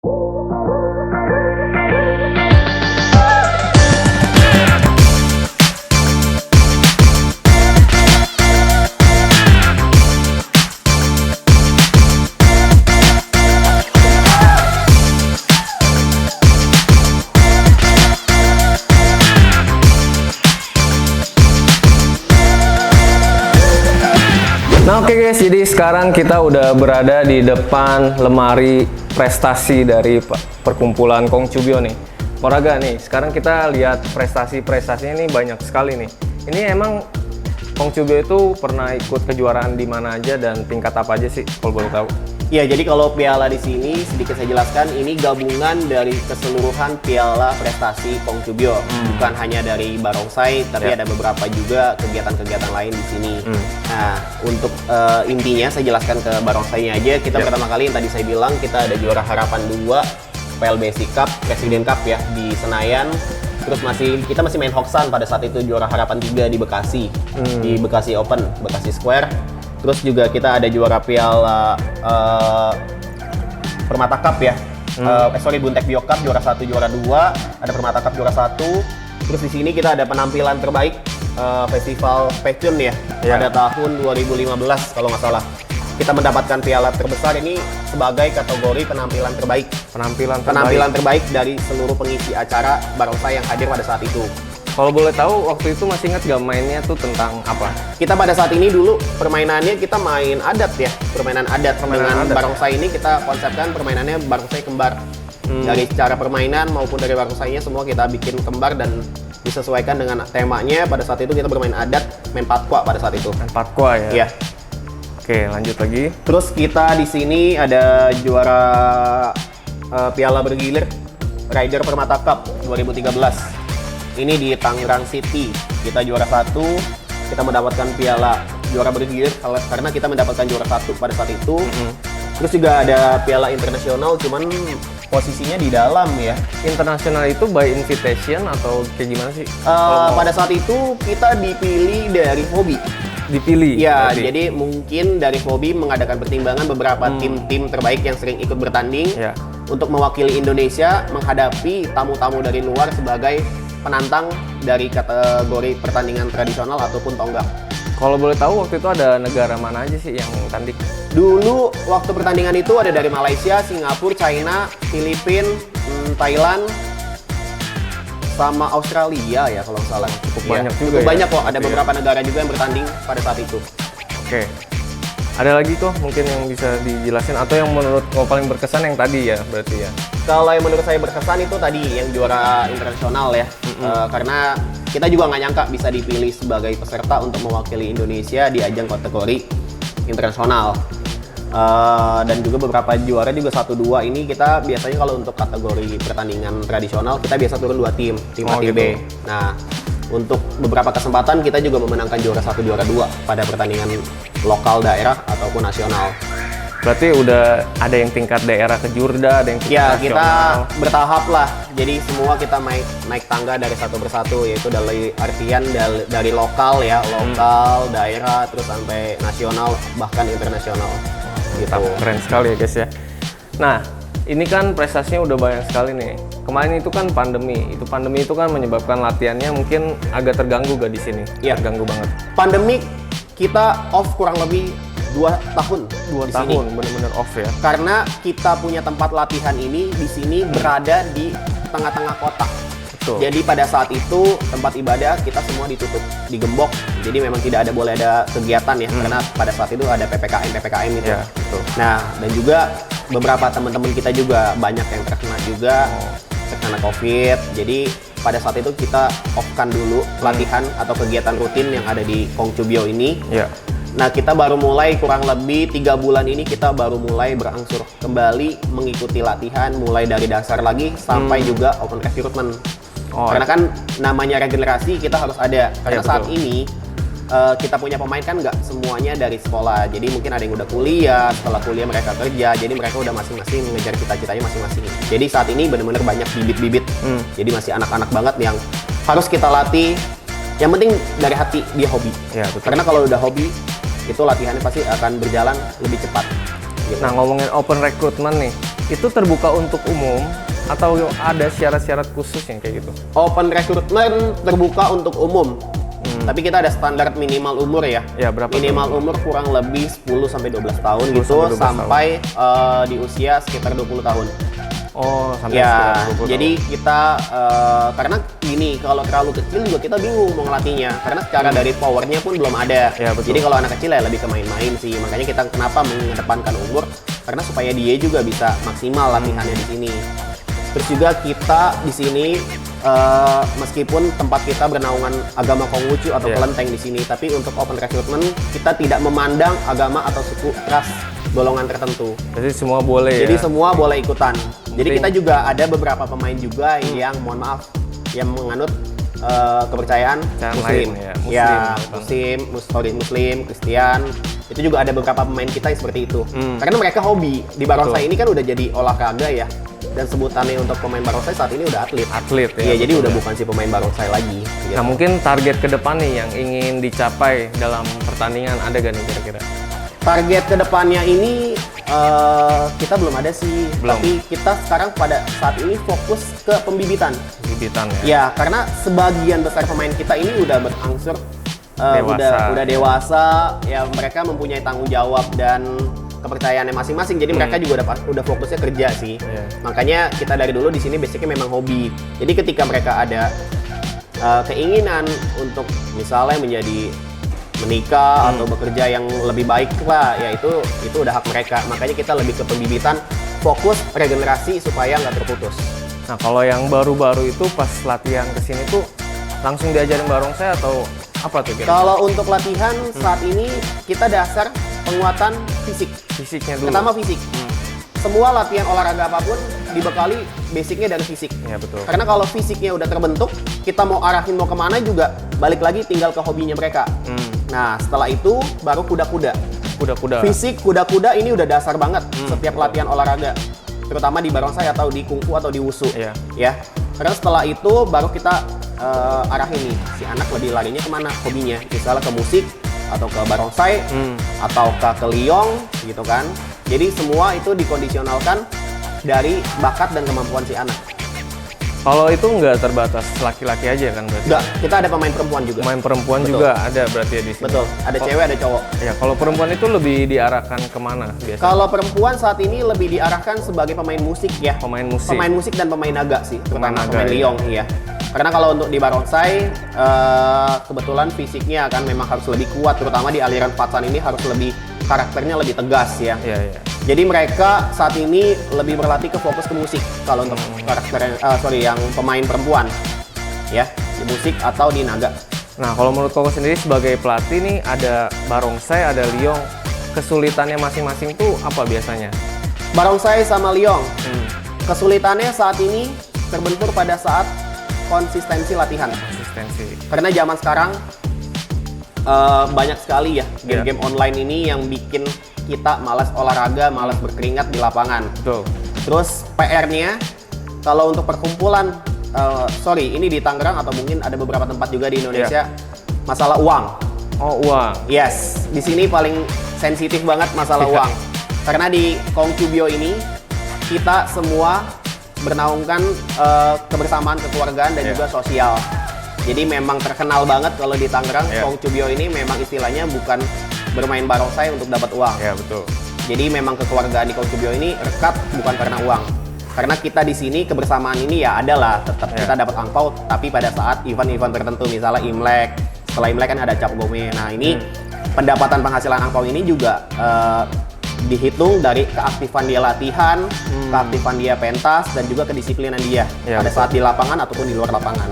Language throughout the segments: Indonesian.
Nah oke guys, jadi sekarang kita udah berada di depan lemari prestasi dari perkumpulan Kongcubio nih. Moraga nih, sekarang kita lihat prestasi-prestasinya nih banyak sekali nih. Ini emang Kongcubio itu pernah ikut kejuaraan di mana aja dan tingkat apa aja sih kalau boleh tahu? Ya, jadi kalau piala di sini sedikit saya jelaskan, ini gabungan dari keseluruhan piala prestasi Kongcubio. Bukan hanya dari barongsai, tapi ada beberapa juga kegiatan-kegiatan lain di sini. Nah, untuk intinya saya jelaskan ke barongsainya aja. Kita pertama kali yang tadi saya bilang, kita ada juara harapan 2 PLBC Cup, Presiden Cup ya di Senayan. Terus kita masih main Hoksan pada saat itu, juara harapan 3 di Bekasi, di Bekasi Open, Bekasi Square. Terus juga kita ada juara piala Permata Cup ya. Buntek Bio Cup juara 1, juara 2, ada Permata Cup juara 1. Terus di sini kita ada penampilan terbaik Festival Fashion ya. Pada tahun 2015 kalau nggak salah. Kita mendapatkan piala terbesar ini sebagai kategori penampilan terbaik. Penampilan terbaik dari seluruh pengisi acara barongsai yang hadir pada saat itu. Kalau boleh tahu waktu itu masih ingat gak mainnya tuh tentang apa? Kita pada saat ini dulu permainannya kita main adat ya, permainan adat. Dengan barongsai ini kita konsepkan permainannya barongsai kembar. Dari cara permainan maupun dari barongsainya semua kita bikin kembar dan disesuaikan dengan temanya. Pada saat itu kita bermain adat, main patkwa pada saat itu. Main patkwa ya? Iya. Oke, lanjut lagi. Terus kita di sini ada juara Piala Bergilir Rider Permata Cup 2013. Ini di Tangerang City, kita juara 1, kita mendapatkan piala juara bergilir karena kita mendapatkan juara 1 pada saat itu. Terus juga ada piala internasional, cuman posisinya di dalam ya. Internasional itu by invitation atau kayak gimana sih? Pada saat itu kita dipilih dari hobi. Dipilih? Ya, jadi mungkin dari hobi mengadakan pertimbangan beberapa tim-tim terbaik yang sering ikut bertanding untuk mewakili Indonesia menghadapi tamu-tamu dari luar sebagai penantang dari kategori pertandingan tradisional ataupun tonggak. Kalau boleh tahu waktu itu ada negara mana aja sih yang tanding? Dulu waktu pertandingan itu ada dari Malaysia, Singapura, China, Filipina, Thailand, sama Australia ya kalau nggak salah. Cukup banyak juga. Cukup banyak kok, ada beberapa negara juga yang bertanding pada saat itu. Oke. Ada lagi kok mungkin yang bisa dijelasin atau yang menurut kau paling berkesan yang tadi ya berarti ya? Kalau yang menurut saya berkesan itu tadi yang juara internasional ya. Karena kita juga nggak nyangka bisa dipilih sebagai peserta untuk mewakili Indonesia di ajang kategori internasional. Dan juga beberapa juara juga 1-2 ini kita biasanya kalau untuk kategori pertandingan tradisional kita biasa turun 2 tim A, tim B. Nah, untuk beberapa kesempatan kita juga memenangkan juara 1, juara 2 pada pertandingan lokal, daerah ataupun nasional. Berarti udah ada yang tingkat daerah ke Jurda, ada yang tingkat nasional. Kita bertahap lah. Jadi semua kita naik tangga dari satu persatu, yaitu dari artian dari lokal ya, lokal, daerah, terus sampai nasional bahkan internasional. Gitu. Keren sekali ya guys ya. Nah, ini kan prestasinya udah banyak sekali nih. Kemarin itu kan pandemi. Pandemi itu kan menyebabkan latihannya mungkin agak terganggu gak di sini? Iya. Terganggu banget. Pandemi kita off kurang lebih 2 tahun. 2 tahun bener-bener off ya. Karena kita punya tempat latihan ini di sini berada di tengah-tengah kota. Betul. Jadi pada saat itu tempat ibadah kita semua ditutup, digembok. Jadi memang tidak boleh ada kegiatan ya, karena pada saat itu ada PPKM itu. Ya, betul. Nah, dan juga beberapa teman-teman kita juga banyak yang terkena juga terkena COVID. Jadi pada saat itu kita off-kan dulu latihan atau kegiatan rutin yang ada di Kongcubio ini. Ya. Nah, kita baru mulai kurang lebih 3 bulan ini kita baru mulai berangsur kembali mengikuti latihan mulai dari dasar lagi sampai juga open recruitment. Karena kan namanya regenerasi kita harus ada. Karena saat ini kita punya pemain kan nggak semuanya dari sekolah. Jadi mungkin ada yang udah kuliah, setelah kuliah mereka kerja. Jadi mereka udah masing-masing mengejar cita-citanya masing-masing. Jadi saat ini benar-benar banyak bibit-bibit. Jadi masih anak-anak banget yang harus kita latih. Yang penting dari hati dia hobi. Ya, betul. Karena kalau udah hobi itu latihannya pasti akan berjalan lebih cepat. Gitu. Nah, ngomongin open recruitment nih, itu terbuka untuk umum atau ada syarat-syarat khusus yang kayak gitu? Open recruitment terbuka untuk umum. Tapi kita ada standar minimal umur ya. Ya, berapa minimal tuh? umur kurang lebih 10 sampai 12 tahun 10 gitu sampai 12 sampai di usia sekitar 20 tahun. Oh, sampai Ya, sekitar 20 jadi kita karena gini, kalau terlalu kecil juga kita bingung mau ngelatihnya karena secara dari powernya pun belum ada. Ya, betul. Jadi kalau anak kecil ya lebih ke main-main sih. Makanya kita kenapa mengedepankan umur karena supaya dia juga bisa maksimal latihannya di sini. Terus juga kita di sini meskipun tempat kita bernaungan agama Konghucu atau kelenteng di sini, tapi untuk open recruitment kita tidak memandang agama atau suku ras golongan tertentu. Jadi semua boleh. Jadi ya? semua boleh ikutan. Jadi kita juga ada beberapa pemain juga yang mohon maaf yang menganut kepercayaan Muslim. Lain, Ya, Muslim, Kristen. Itu juga ada beberapa pemain kita yang seperti itu. Karena mereka hobi. Di barongsai ini kan udah jadi olahraga ya. Dan sebutannya untuk pemain barongsai saat ini udah atlet. Atlet ya. Iya, jadi betul udah ya. bukan si pemain barongsai lagi. Gitu. Nah, mungkin target ke depan nih yang ingin dicapai dalam pertandingan ada gak nih kira-kira? Target kedepannya ini kita belum ada sih, Belum. tapi kita sekarang pada saat ini fokus ke pembibitan. Bibitan ya? Ya, karena sebagian besar pemain kita ini udah berangsur Dewasa. udah dewasa, ya mereka mempunyai tanggung jawab dan kepercayaannya masing-masing. Jadi mereka juga udah fokusnya kerja sih. Iya. Makanya kita dari dulu di sini basicnya memang hobi. Jadi ketika mereka ada keinginan untuk misalnya menjadi menikah atau bekerja yang lebih baik lah, ya itu udah hak mereka. Makanya kita lebih ke pembibitan, fokus regenerasi supaya nggak terputus. Nah, kalau yang baru-baru itu pas latihan kesini tuh langsung diajarin barongsai atau apa tuh kira-kira? Kalau untuk latihan saat ini kita dasar penguatan fisik. Fisiknya dulu. Pertama fisik. Semua latihan olahraga apapun dibekali basicnya dari fisik. Ya, betul. Karena kalau fisiknya udah terbentuk, kita mau arahin mau kemana juga balik lagi tinggal ke hobinya mereka. Nah, setelah itu baru kuda-kuda. Kuda-kuda. Fisik kuda-kuda ini udah dasar banget setiap latihan olahraga. Terutama di barongsai atau di kungfu atau di wushu. Iya. Ya. Karena setelah itu baru kita arahin nih si anak lebih larinya kemana hobinya. Misalnya ke musik atau ke barongsai atau ke liong gitu kan. Jadi semua itu dikondisionalkan dari bakat dan kemampuan si anak. Kalau itu nggak terbatas laki-laki aja kan berarti? Enggak, kita ada pemain perempuan juga. Pemain perempuan Betul. juga ada berarti ya di sini? Betul, ada cewek ada cowok. Ya, kalau perempuan itu lebih diarahkan kemana biasanya? Kalau perempuan saat ini lebih diarahkan sebagai pemain musik ya. Pemain musik? Pemain musik dan pemain naga sih, Pemain terutama naga, pemain ya. liong iya. Karena kalau untuk di barongsai kebetulan fisiknya kan memang harus lebih kuat, terutama di aliran Patsan ini harus lebih karakternya lebih tegas ya. Iya, iya. Jadi mereka saat ini lebih berlatih ke fokus ke musik kalau untuk karakter yang pemain perempuan ya, di musik atau di naga. Nah, kalau menurut Koko sendiri sebagai pelatih nih, ada barongsai, ada liong. Kesulitannya masing-masing tuh apa biasanya? Barongsai sama liong. Kesulitannya saat ini terbentur pada saat konsistensi latihan. Konsistensi. Karena zaman sekarang banyak sekali ya game-game online ini yang bikin kita malas olahraga, malas berkeringat di lapangan. Betul. Terus PR-nya kalau untuk perkumpulan, ini di Tangerang atau mungkin ada beberapa tempat juga di Indonesia, masalah uang. Oh, uang. Yes, di sini paling sensitif banget masalah uang. Karena di Kongcubio ini kita semua bernaungkan kebersamaan kekeluargaan dan juga sosial. Jadi memang terkenal banget kalau di Tangerang Kongcubio ini memang istilahnya bukan bermain barongsai untuk dapat uang. Ya, betul. Jadi memang kekeluargaan di Kongcubio ini rekat bukan karena uang. Karena kita di sini kebersamaan ini ya adalah tetap kita dapat angpau, tapi pada saat event-event tertentu misalnya Imlek, setelah Imlek kan ada Cap Gome. Nah ini pendapatan penghasilan angpau ini juga dihitung dari keaktifan dia latihan, keaktifan dia pentas, dan juga kedisiplinan dia pada saat di lapangan ataupun di luar lapangan.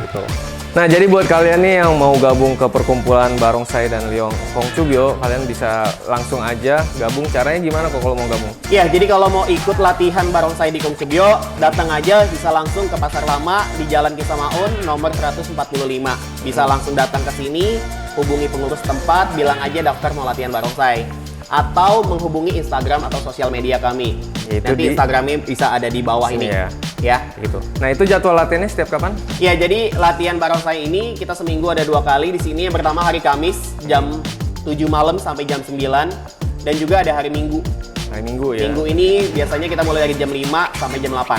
Gitu. Nah, jadi buat kalian nih yang mau gabung ke perkumpulan barongsai dan liong Kongcubio, kalian bisa langsung aja gabung. Caranya gimana kok kalau mau gabung? Ya, jadi kalau mau ikut latihan barongsai di Kongcubio, datang aja bisa langsung ke Pasar Lama di Jalan Kisah Maun nomor 145. Bisa langsung datang ke sini, hubungi pengurus tempat, bilang aja daftar mau latihan barongsai. Atau menghubungi Instagram atau sosial media kami. Itu Nanti Instagramnya bisa ada di bawah ini. Ya. Gitu. Nah, itu jadwal latihannya setiap kapan? Ya, jadi latihan barongsai ini kita seminggu ada 2 kali di sini. Yang pertama hari Kamis jam 7 malam sampai jam 9 dan juga ada hari Minggu Hari Minggu ya. Minggu ini biasanya kita mulai dari jam 5 sampai jam 8.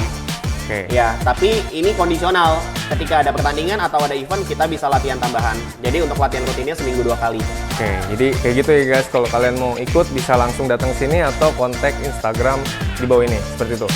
Oke. Ya, tapi ini kondisional. Ketika ada pertandingan atau ada event, kita bisa latihan tambahan. Jadi untuk latihan rutinnya seminggu 2 kali. Oke, jadi kayak gitu ya guys. Kalau kalian mau ikut bisa langsung datang sini atau kontak Instagram di bawah ini, seperti itu.